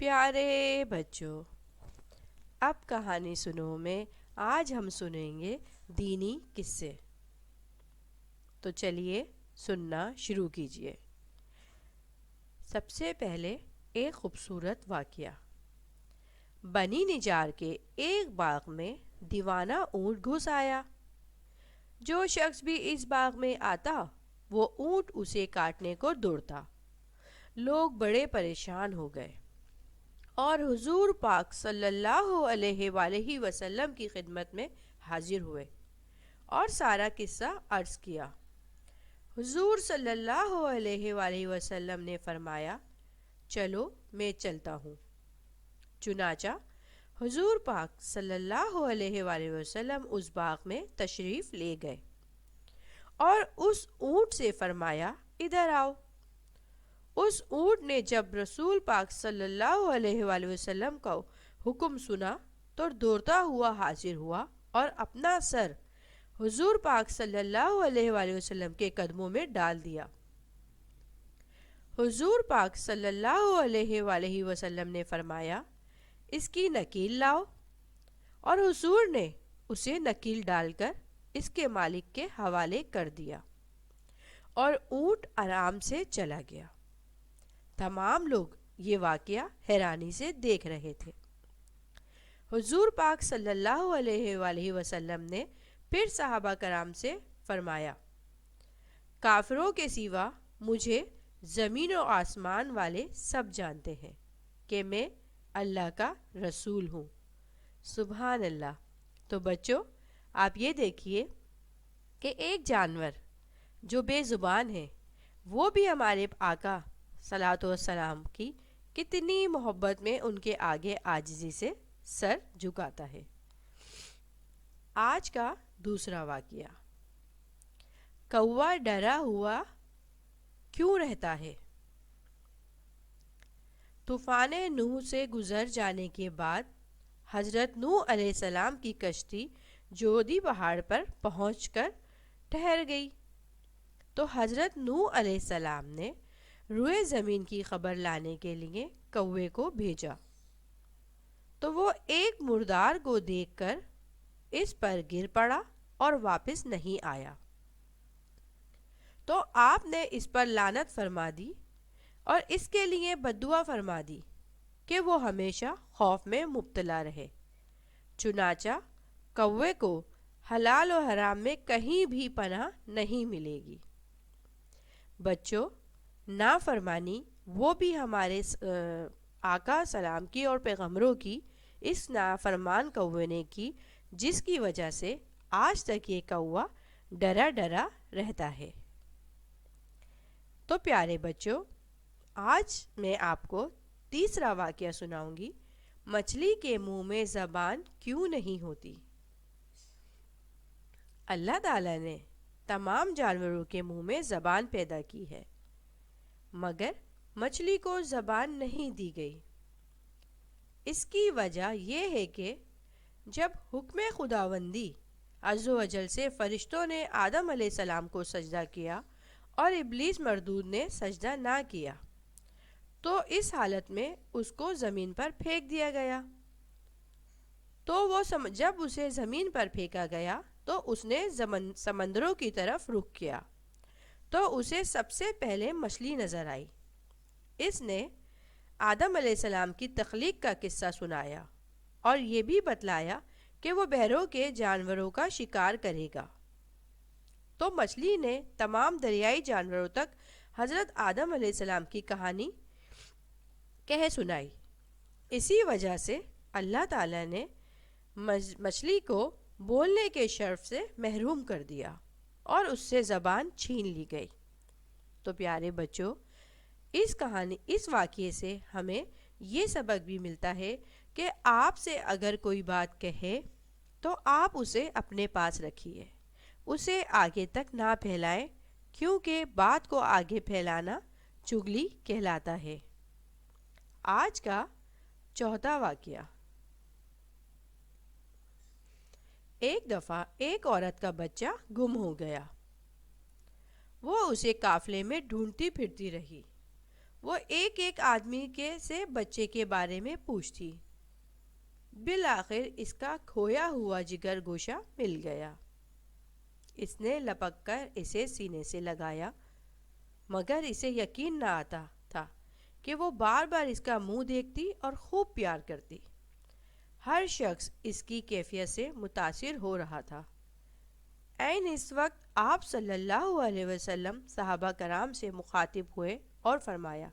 پیارے بچوں، اب کہانی سنو میں آج ہم سنیں گے دینی قصے۔ تو چلیے سننا شروع کیجیے۔ سب سے پہلے ایک خوبصورت واقعہ۔ بنی نجار کے ایک باغ میں دیوانہ اونٹ گھس آیا۔ جو شخص بھی اس باغ میں آتا وہ اونٹ اسے کاٹنے کو دوڑتا۔ لوگ بڑے پریشان ہو گئے اور حضور پاک صلی اللہ علیہ وآلہ وسلم کی خدمت میں حاضر ہوئے اور سارا قصہ عرض کیا۔ حضور صلی اللہ علیہ وآلہ وسلم نے فرمایا، چلو میں چلتا ہوں۔ چنانچہ حضور پاک صلی اللہ علیہ وآلہ وسلم اس باغ میں تشریف لے گئے اور اس اونٹ سے فرمایا، ادھر آؤ۔ اس اونٹ نے جب رسول پاک صلی اللہ علیہ وآلہ وسلم کا حکم سنا تو دوڑتا ہوا حاضر ہوا اور اپنا سر حضور پاک صلی اللہ علیہ وآلہ وسلم کے قدموں میں ڈال دیا۔ حضور پاک صلی اللہ علیہ وآلہ وسلم نے فرمایا، اس کی نکیل لاؤ، اور حضور نے اسے نکیل ڈال کر اس کے مالک کے حوالے کر دیا اور اونٹ آرام سے چلا گیا۔ تمام لوگ یہ واقعہ حیرانی سے دیکھ رہے تھے۔ حضور پاک صلی اللہ علیہ وآلہ وسلم نے پھر صحابہ کرام سے فرمایا، کافروں کے سوا مجھے زمین و آسمان والے سب جانتے ہیں کہ میں اللہ کا رسول ہوں۔ سبحان اللہ۔ تو بچوں، آپ یہ دیکھیے کہ ایک جانور جو بے زبان ہے وہ بھی ہمارے آقا صلوات و سلام کی کتنی محبت میں ان کے آگے عاجزی سے سر جھکاتا ہے۔ آج کا دوسرا واقعہ۔ کوا ڈرا ہوا کیوں رہتا ہے؟ طوفان نوح سے گزر جانے کے بعد حضرت نوح علیہ السلام کی کشتی جودی پہاڑ پر پہنچ کر ٹھہر گئی تو حضرت نوح علیہ السلام نے روئے زمین کی خبر لانے کے لیے کوے کو بھیجا تو وہ ایک مردار کو دیکھ کر اس پر گر پڑا اور واپس نہیں آیا۔ تو آپ نے اس پر لعنت فرما دی اور اس کے لیے بددعا فرما دی کہ وہ ہمیشہ خوف میں مبتلا رہے۔ چنانچہ کوے کو حلال و حرام میں کہیں بھی پناہ نہیں ملے گی۔ بچوں، نافرمانی وہ بھی ہمارے آقا سلام کی اور پیغمبروں کی اس نافرمان کوے نے کی، جس کی وجہ سے آج تک یہ کوا ڈرا ڈرا رہتا ہے۔ تو پیارے بچوں، آج میں آپ کو تیسرا واقعہ سناؤں گی، مچھلی کے منہ میں زبان کیوں نہیں ہوتی؟ اللہ تعالیٰ نے تمام جانوروں کے منہ میں زبان پیدا کی ہے، مگر مچھلی کو زبان نہیں دی گئی۔ اس کی وجہ یہ ہے کہ جب حکم خداوندی عز و جل سے فرشتوں نے آدم علیہ السلام کو سجدہ کیا اور ابلیس مردود نے سجدہ نہ کیا تو اس حالت میں اس کو زمین پر پھینک دیا گیا۔ تو وہ جب اسے زمین پر پھینکا گیا تو اس نے سمندروں کی طرف رخ کیا تو اسے سب سے پہلے مچھلی نظر آئی۔ اس نے آدم علیہ السلام کی تخلیق کا قصہ سنایا اور یہ بھی بتلایا کہ وہ بحروں کے جانوروں کا شکار کرے گا۔ تو مچھلی نے تمام دریائی جانوروں تک حضرت آدم علیہ السلام کی کہانی کہہ سنائی۔ اسی وجہ سے اللہ تعالیٰ نے مچھلی کو بولنے کے شرف سے محروم کر دیا اور اس سے زبان چھین لی گئی۔ تو پیارے بچوں، اس واقعے سے ہمیں یہ سبق بھی ملتا ہے کہ آپ سے اگر کوئی بات کہے تو آپ اسے اپنے پاس رکھیے، اسے آگے تک نہ پھیلائیں، کیونکہ بات کو آگے پھیلانا چغلی کہلاتا ہے۔ آج کا چوتھا واقعہ۔ ایک دفعہ ایک عورت کا بچہ گم ہو گیا۔ وہ اسے قافلے میں ڈھونڈتی پھرتی رہی۔ وہ ایک ایک آدمی سے بچے کے بارے میں پوچھتی۔ بالآخر اس کا کھویا ہوا جگر گوشہ مل گیا۔ اس نے لپک کر اسے سینے سے لگایا، مگر اسے یقین نہ آتا تھا کہ وہ بار بار اس کا منہ دیکھتی اور خوب پیار کرتی۔ ہر شخص اس کی کیفیت سے متاثر ہو رہا تھا۔ عین اس وقت آپ صلی اللہ علیہ وسلم صحابہ کرام سے مخاطب ہوئے اور فرمایا،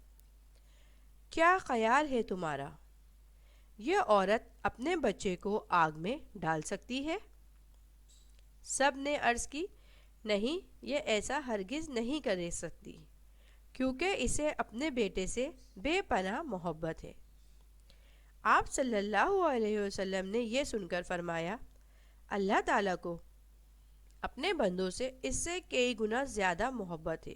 کیا خیال ہے تمہارا؟ یہ عورت اپنے بچے کو آگ میں ڈال سکتی ہے؟ سب نے عرض کی، نہیں، یہ ایسا ہرگز نہیں کر سکتی، کیونکہ اسے اپنے بیٹے سے بے پناہ محبت ہے۔ آپ صلی اللہ علیہ وسلم نے یہ سن کر فرمایا، اللہ تعالیٰ کو اپنے بندوں سے اس سے کئی گنا زیادہ محبت ہے،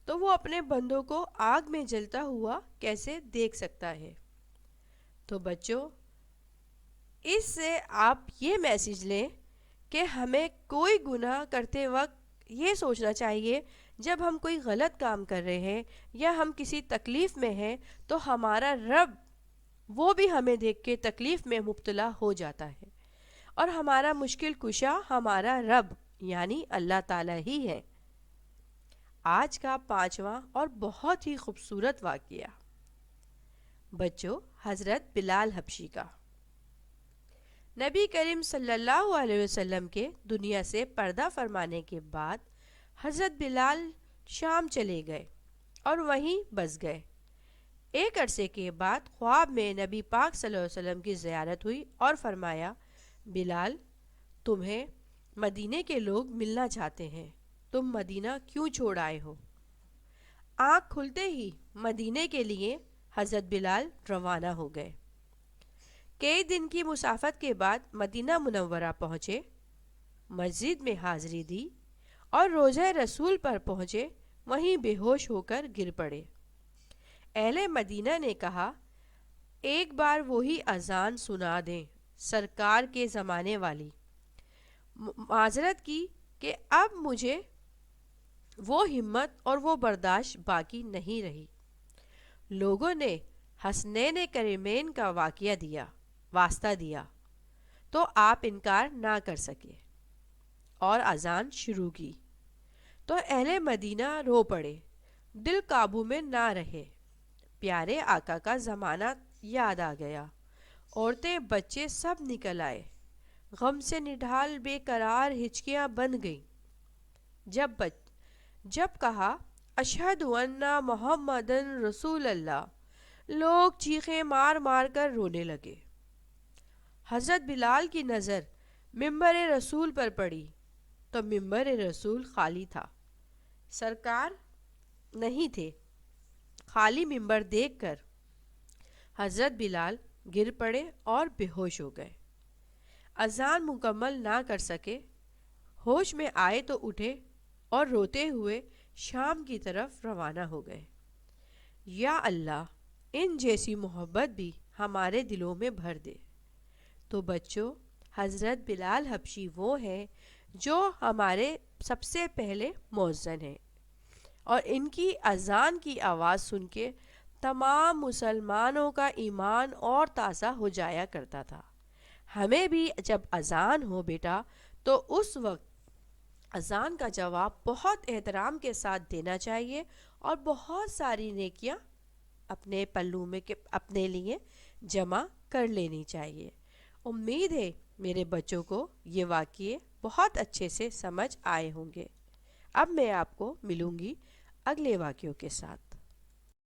تو وہ اپنے بندوں کو آگ میں جلتا ہوا کیسے دیکھ سکتا ہے؟ تو بچوں، اس سے آپ یہ میسج لیں کہ ہمیں کوئی گناہ کرتے وقت یہ سوچنا چاہیے، جب ہم کوئی غلط کام کر رہے ہیں یا ہم کسی تکلیف میں ہیں تو ہمارا رب وہ بھی ہمیں دیکھ کے تکلیف میں مبتلا ہو جاتا ہے، اور ہمارا مشکل کشا ہمارا رب یعنی اللہ تعالیٰ ہی ہے۔ آج کا 5واں اور بہت ہی خوبصورت واقعہ بچوں، حضرت بلال حبشی کا۔ نبی کریم صلی اللہ علیہ وسلم کے دنیا سے پردہ فرمانے کے بعد حضرت بلال شام چلے گئے اور وہیں بس گئے۔ ایک عرصے کے بعد خواب میں نبی پاک صلی اللہ علیہ وسلم کی زیارت ہوئی اور فرمایا، بلال، تمہیں مدینے کے لوگ ملنا چاہتے ہیں، تم مدینہ کیوں چھوڑ آئے ہو؟ آنکھ کھلتے ہی مدینے کے لیے حضرت بلال روانہ ہو گئے۔ کئی دن کی مسافت کے بعد مدینہ منورہ پہنچے، مسجد میں حاضری دی اور روضہ رسول پر پہنچے، وہیں بے ہوش ہو کر گر پڑے۔ اہل مدینہ نے کہا، ایک بار وہی اذان سنا دیں سرکار کے زمانے والی۔ معذرت کی کہ اب مجھے وہ ہمت اور وہ برداشت باقی نہیں رہی۔ لوگوں نے حسنین کریمین کا واسطہ دیا تو آپ انکار نہ کر سکے اور اذان شروع کی تو اہل مدینہ رو پڑے، دل قابو میں نہ رہے۔ پیارے آقا کا زمانہ یاد آ گیا، عورتیں بچے سب نکل آئے، غم سے نڈھال بے قرار ہچکیاں بن گئیں۔ جب کہا اشہد ان محمدن رسول اللہ، لوگ چیخیں مار مار کر رونے لگے۔ حضرت بلال کی نظر ممبر رسول پر پڑی تو ممبر رسول خالی تھا، سرکار نہیں تھے۔ خالی ممبر دیکھ کر حضرت بلال گر پڑے اور بے ہوش ہو گئے۔ اذان مکمل نہ کر سکے، ہوش میں آئے تو اٹھے اور روتے ہوئے شام کی طرف روانہ ہو گئے۔ یا اللہ، ان جیسی محبت بھی ہمارے دلوں میں بھر دے۔ تو بچوں، حضرت بلال حبشی وہ ہیں جو ہمارے سب سے پہلے مؤذن ہیں، اور ان کی اذان کی آواز سن کے تمام مسلمانوں کا ایمان اور تازہ ہو جایا کرتا تھا۔ ہمیں بھی جب اذان ہو بیٹا تو اس وقت اذان کا جواب بہت احترام کے ساتھ دینا چاہیے اور بہت ساری نیکیاں اپنے پلوں میں اپنے لیے جمع کر لینی چاہیے۔ امید ہے میرے بچوں کو یہ واقعے بہت اچھے سے سمجھ آئے ہوں گے۔ اب میں آپ کو ملوں گی اگلے واقعوں کے ساتھ۔